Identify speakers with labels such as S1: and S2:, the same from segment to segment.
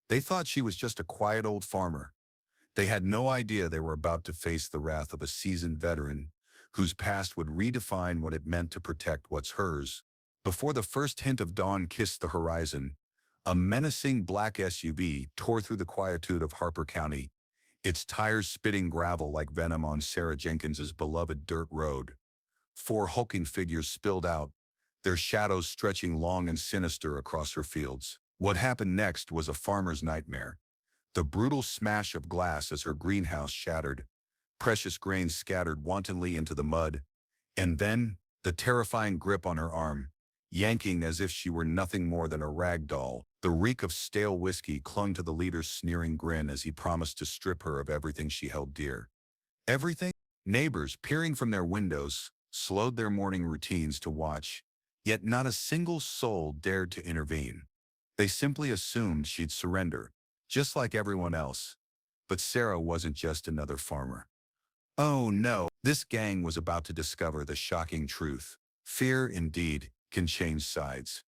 S1: They thought she was just a quiet old farmer. They had no idea they were about to face the wrath of a seasoned veteran whose past would redefine what it meant to protect what's hers. Before the first hint of dawn kissed the horizon, a menacing black SUV tore through the quietude of Harper County, its tires spitting gravel like venom on Sarah Jenkins's beloved dirt road. Four hulking figures spilled out, their shadows stretching long and sinister across her fields. What happened next was a farmer's nightmare. The brutal smash of glass as her greenhouse shattered, precious grains scattered wantonly into the mud, and then the terrifying grip on her arm, yanking as if she were nothing more than a rag doll. The reek of stale whiskey clung to the leader's sneering grin as he promised to strip her of everything she held dear. Everything? Neighbors, peering from their windows, slowed their morning routines to watch, yet not a single soul dared to intervene. They simply assumed she'd surrender, just like everyone else. But Sarah wasn't just another farmer. Oh no, this gang was about to discover the shocking truth. Fear, indeed, can change sides.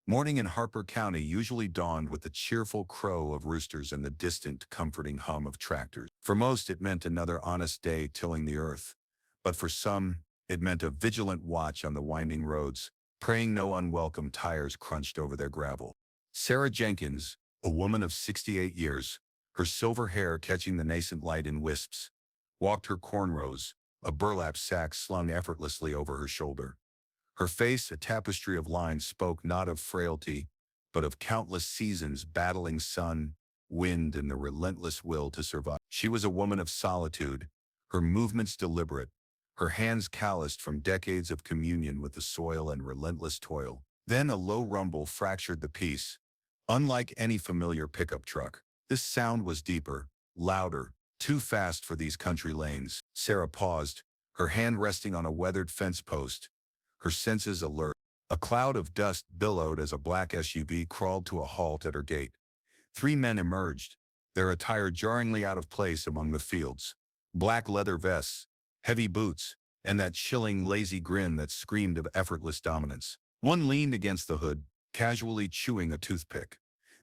S1: Morning in Harper County usually dawned with the cheerful crow of roosters and the distant, comforting hum of tractors. For most, it meant another honest day tilling the earth. But for some, it meant a vigilant watch on the winding roads, praying no unwelcome tires crunched over their gravel. Sarah Jenkins, a woman of 68 years, her silver hair catching the nascent light in wisps, walked her cornrows, a burlap sack slung effortlessly over her shoulder. Her face, a tapestry of lines, spoke not of frailty, but of countless seasons battling sun, wind, and the relentless will to survive. She was a woman of solitude, her movements deliberate, her hands calloused from decades of communion with the soil and relentless toil. Then a low rumble fractured the peace. Unlike any familiar pickup truck, this sound was deeper, louder, too fast for these country lanes. Sarah paused, her hand resting on a weathered fence post, her senses alert. A cloud of dust billowed as a black SUV crawled to a halt at her gate. Three men emerged, their attire jarringly out of place among the fields. Black leather vests, heavy boots, and that chilling, lazy grin that screamed of effortless dominance. One leaned against the hood, casually chewing a toothpick.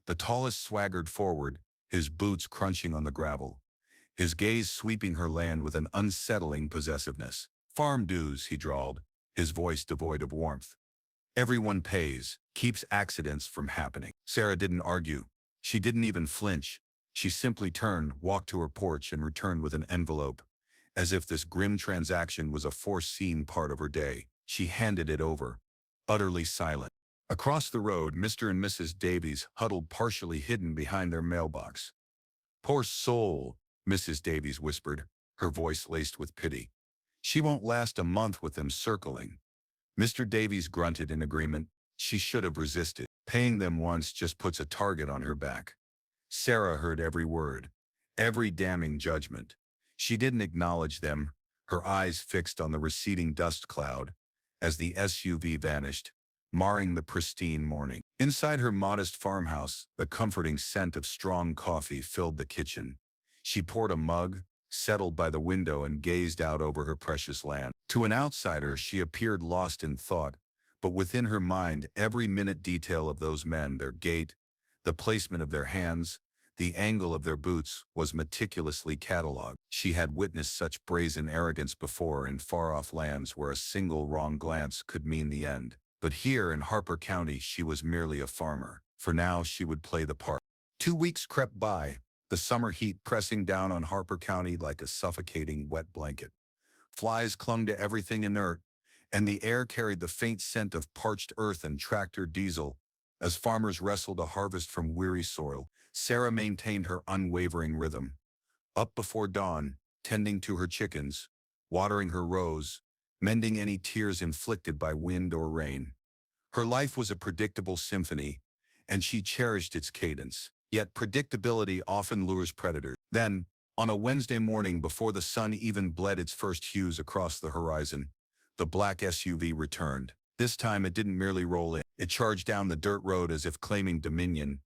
S1: The tallest swaggered forward, his boots crunching on the gravel, his gaze sweeping her land with an unsettling possessiveness. "Farm dues," he drawled, his voice devoid of warmth. "Everyone pays, keeps accidents from happening." Sarah didn't argue. She didn't even flinch. She simply turned, walked to her porch, and returned with an envelope. As if this grim transaction was a foreseen part of her day, she handed it over, utterly silent. Across the road, Mr. and Mrs. Davies huddled partially hidden behind their mailbox. "Poor soul," Mrs. Davies whispered, her voice laced with pity. "She won't last a month with them circling." Mr. Davies grunted in agreement. She should have resisted. Paying them once just puts a target on her back. Sarah heard every word, every damning judgment. She didn't acknowledge them, her eyes fixed on the receding dust cloud as the SUV vanished, marring the pristine morning. Inside her modest farmhouse, the comforting scent of strong coffee filled the kitchen. She poured a mug, settled by the window, and gazed out over her precious land. To an outsider, she appeared lost in thought, but within her mind, every minute detail of those men, their gait, the placement of their hands, the angle of their boots, was meticulously catalogued. She had witnessed such brazen arrogance before in far-off lands where a single wrong glance could mean the end. But here in Harper County, she was merely a farmer. For now, she would play the part. 2 weeks crept by, the summer heat pressing down on Harper County like a suffocating wet blanket. Flies clung to everything inert, and the air carried the faint scent of parched earth and tractor diesel. As farmers wrestled a harvest from weary soil, Sarah maintained her unwavering rhythm. Up before dawn, tending to her chickens, watering her rows, mending any tears inflicted by wind or rain. Her life was a predictable symphony, and she cherished its cadence. Yet predictability often lures predators. Then, on a Wednesday morning before the sun even bled its first hues across the horizon, the black SUV returned. This time it didn't merely roll in. It charged down the dirt road as if claiming dominion,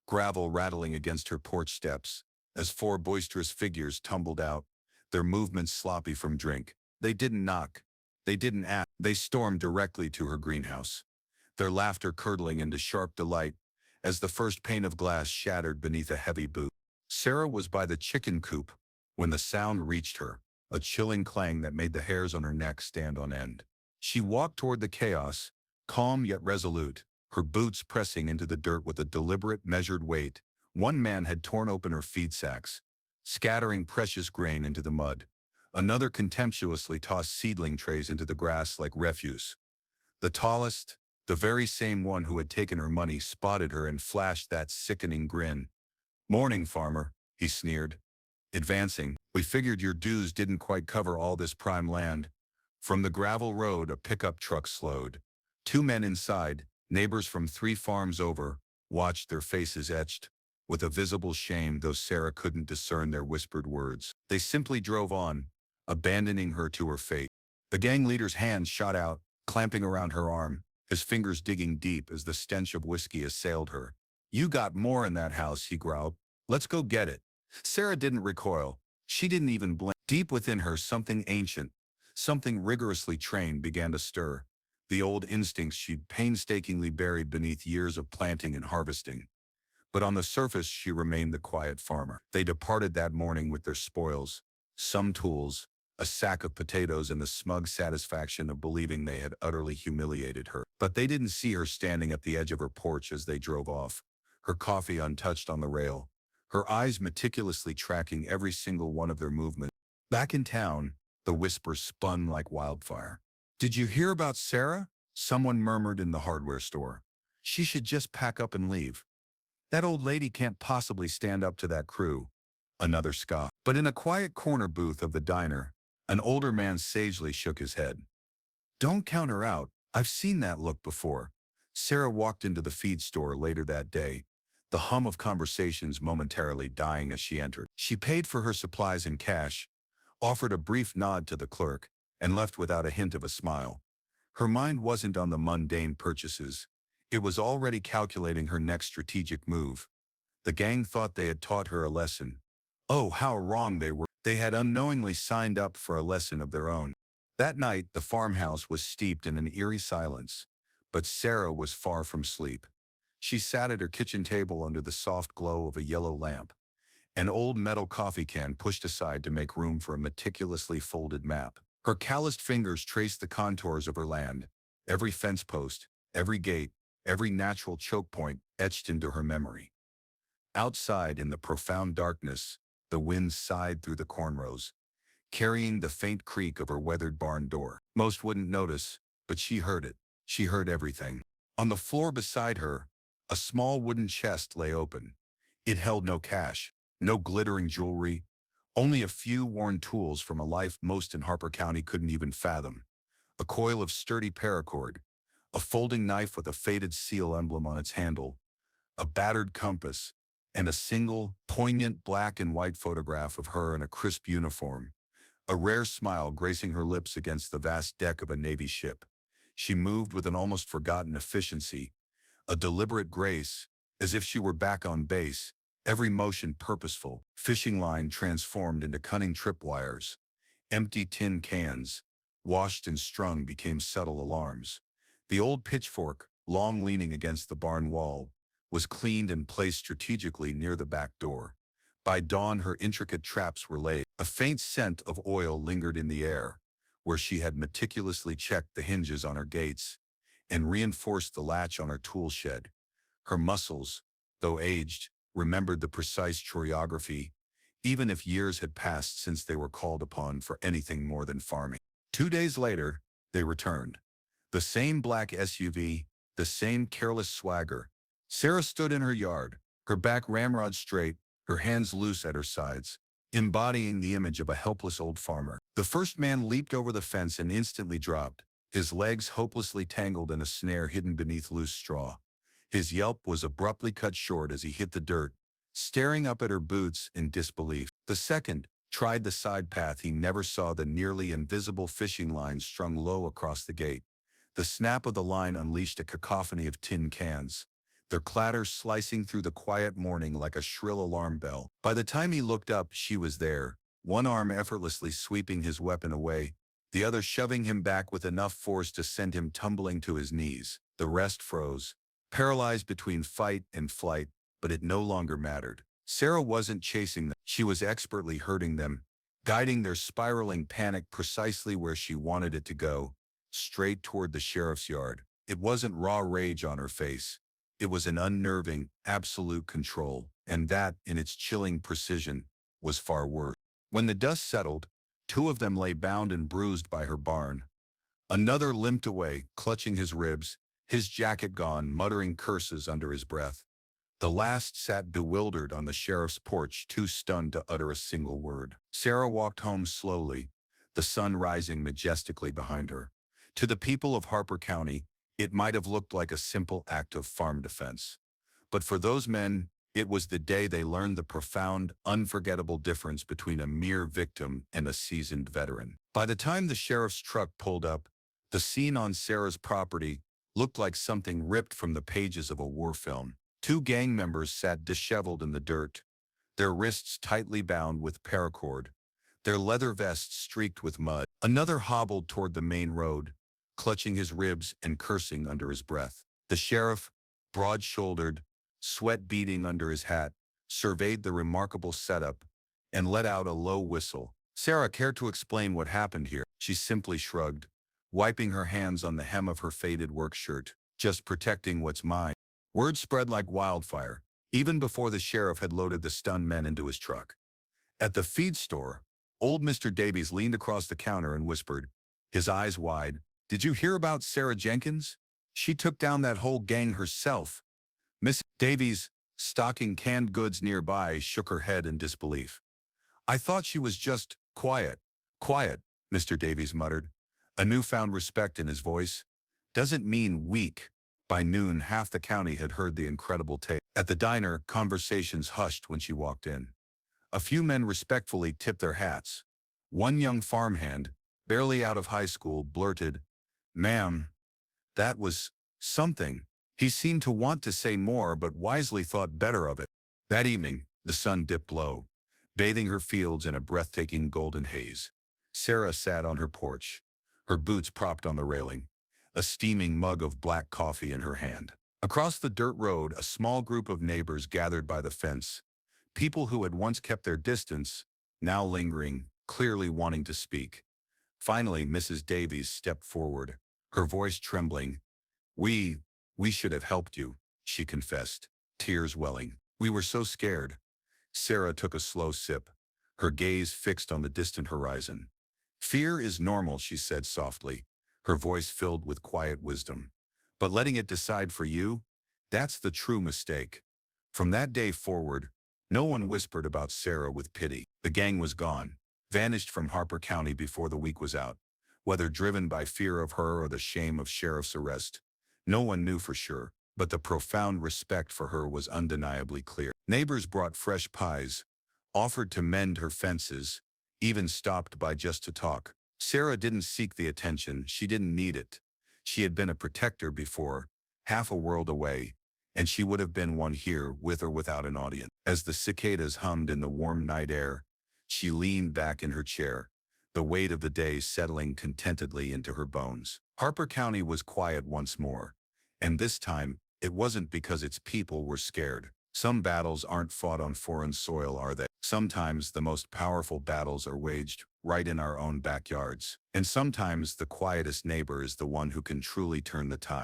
S1: gravel rattling against her porch steps, as four boisterous figures tumbled out, their movements sloppy from drink. They didn't knock. They didn't ask. They stormed directly to her greenhouse, their laughter curdling into sharp delight as the first pane of glass shattered beneath a heavy boot. Sarah was by the chicken coop when the sound reached her, a chilling clang that made the hairs on her neck stand on end. She walked toward the chaos, calm yet resolute, her boots pressing into the dirt with a deliberate, measured weight. One man had torn open her feed sacks, scattering precious grain into the mud. Another contemptuously tossed seedling trays into the grass like refuse. The tallest, the very same one who had taken her money, spotted her and flashed that sickening grin. "Morning, farmer," he sneered, advancing. "We figured your dues didn't quite cover all this prime land." From the gravel road, a pickup truck slowed. Two men inside, neighbors from 3 farms over, watched, their faces etched with a visible shame, though Sarah couldn't discern their whispered words. They simply drove on, abandoning her to her fate. The gang leader's hand shot out, clamping around her arm, his fingers digging deep as the stench of whiskey assailed her. "You got more in that house," he growled. "Let's go get it." Sarah didn't recoil. She didn't even blink. Deep within her, something ancient, something rigorously trained, began to stir. The old instincts she'd painstakingly buried beneath years of planting and harvesting. But on the surface, she remained the quiet farmer. They departed that morning with their spoils, some tools, a sack of potatoes, and the smug satisfaction of believing they had utterly humiliated her. But they didn't see her standing at the edge of her porch as they drove off, her coffee untouched on the rail, her eyes meticulously tracking every single one of their movements. Back in town, the whispers spun like wildfire. "Did you hear about Sarah?" Someone murmured in the hardware store. "She should just pack up and leave. That old lady can't possibly stand up to that crew." Another scoffed. But in a quiet corner booth of the diner, an older man sagely shook his head. "Don't count her out. I've seen that look before." Sarah walked into the feed store later that day, the hum of conversations momentarily dying as she entered. She paid for her supplies in cash, offered a brief nod to the clerk, and left without a hint of a smile. Her mind wasn't on the mundane purchases. It was already calculating her next strategic move. The gang thought they had taught her a lesson. Oh, how wrong they were. They had unknowingly signed up for a lesson of their own. That night, the farmhouse was steeped in an eerie silence, but Sarah was far from sleep. She sat at her kitchen table under the soft glow of a yellow lamp, an old metal coffee can pushed aside to make room for a meticulously folded map. Her calloused fingers traced the contours of her land, every fence post, every gate, every natural choke point etched into her memory. Outside, in the profound darkness, the wind sighed through the cornrows, carrying the faint creak of her weathered barn door. Most wouldn't notice, but she heard it. She heard everything. On the floor beside her, a small wooden chest lay open. It held no cash, no glittering jewelry, only a few worn tools from a life most in Harper County couldn't even fathom. A coil of sturdy paracord, a folding knife with a faded seal emblem on its handle, a battered compass, and a single, poignant black and white photograph of her in a crisp uniform, a rare smile gracing her lips against the vast deck of a Navy ship. She moved with an almost forgotten efficiency, a deliberate grace, as if she were back on base, every motion purposeful. Fishing line transformed into cunning tripwires. Empty tin cans, washed and strung, became subtle alarms. The old pitchfork, long leaning against the barn wall, was cleaned and placed strategically near the back door. By dawn, her intricate traps were laid. A faint scent of oil lingered in the air, where she had meticulously checked the hinges on her gates and reinforced the latch on her tool shed. Her muscles, though aged, remembered the precise choreography, even if years had passed since they were called upon for anything more than farming. 2 days later, they returned. The same black SUV, the same careless swagger. Sarah stood in her yard, her back ramrod straight, her hands loose at her sides, embodying the image of a helpless old farmer. The first man leaped over the fence and instantly dropped, his legs hopelessly tangled in a snare hidden beneath loose straw. His yelp was abruptly cut short as he hit the dirt, staring up at her boots in disbelief. The second tried the side path. He never saw the nearly invisible fishing line strung low across the gate. The snap of the line unleashed a cacophony of tin cans, their clatter slicing through the quiet morning like a shrill alarm bell. By the time he looked up, she was there, one arm effortlessly sweeping his weapon away, the other shoving him back with enough force to send him tumbling to his knees. The rest froze, paralyzed between fight and flight, but it no longer mattered. Sarah wasn't chasing them. She was expertly herding them, guiding their spiraling panic precisely where she wanted it to go, straight toward the sheriff's yard. It wasn't raw rage on her face. It was an unnerving, absolute control, and that, in its chilling precision, was far worse. When the dust settled, two of them lay bound and bruised by her barn. Another limped away, clutching his ribs, his jacket gone, muttering curses under his breath. The last sat bewildered on the sheriff's porch, too stunned to utter a single word. Sarah walked home slowly, the sun rising majestically behind her. To the people of Harper County, it might have looked like a simple act of farm defense. But for those men, it was the day they learned the profound, unforgettable difference between a mere victim and a seasoned veteran. By the time the sheriff's truck pulled up, the scene on Sarah's property looked like something ripped from the pages of a war film. Two gang members sat disheveled in the dirt, their wrists tightly bound with paracord, their leather vests streaked with mud. Another hobbled toward the main road, clutching his ribs and cursing under his breath. The sheriff, broad-shouldered, sweat beading under his hat, surveyed the remarkable setup and let out a low whistle. Sarah cared to explain what happened here. She simply shrugged, wiping her hands on the hem of her faded work shirt, just protecting what's mine. Word spread like wildfire, even before the sheriff had loaded the stunned men into his truck. At the feed store, old Mr. Davies leaned across the counter and whispered, his eyes wide, "Did you hear about Sarah Jenkins? She took down that whole gang herself." Miss Davies, stocking canned goods nearby, shook her head in disbelief. "I thought she was just quiet." "Quiet," Mr. Davies muttered, a newfound respect in his voice. "Doesn't mean weak." By noon, half the county had heard the incredible tale. At the diner, conversations hushed when she walked in. A few men respectfully tipped their hats. One young farmhand, barely out of high school, blurted, "Ma'am, that was something." He seemed to want to say more, but wisely thought better of it. That evening, the sun dipped low, bathing her fields in a breathtaking golden haze. Sarah sat on her porch, her boots propped on the railing, a steaming mug of black coffee in her hand. Across the dirt road, a small group of neighbors gathered by the fence, people who had once kept their distance, now lingering, clearly wanting to speak. Finally, Mrs. Davies stepped forward, her voice trembling. We should have helped you," she confessed, tears welling. "We were so scared." Sarah took a slow sip, her gaze fixed on the distant horizon. "Fear is normal," she said softly, her voice filled with quiet wisdom. "But letting it decide for you, that's the true mistake." From that day forward, no one whispered about Sarah with pity. The gang was gone, vanished from Harper County before the week was out. Whether driven by fear of her or the shame of sheriff's arrest, no one knew for sure, but the profound respect for her was undeniably clear. Neighbors brought fresh pies, offered to mend her fences, even stopped by just to talk. Sarah didn't seek the attention, she didn't need it. She had been a protector before, half a world away, and she would have been one here, with or without an audience. As the cicadas hummed in the warm night air, she leaned back in her chair, the weight of the day settling contentedly into her bones. Harper County was quiet once more, and this time, it wasn't because its people were scared. Some battles aren't fought on foreign soil, are they? Sometimes the most powerful battles are waged right in our own backyards. And sometimes the quietest neighbor is the one who can truly turn the tide.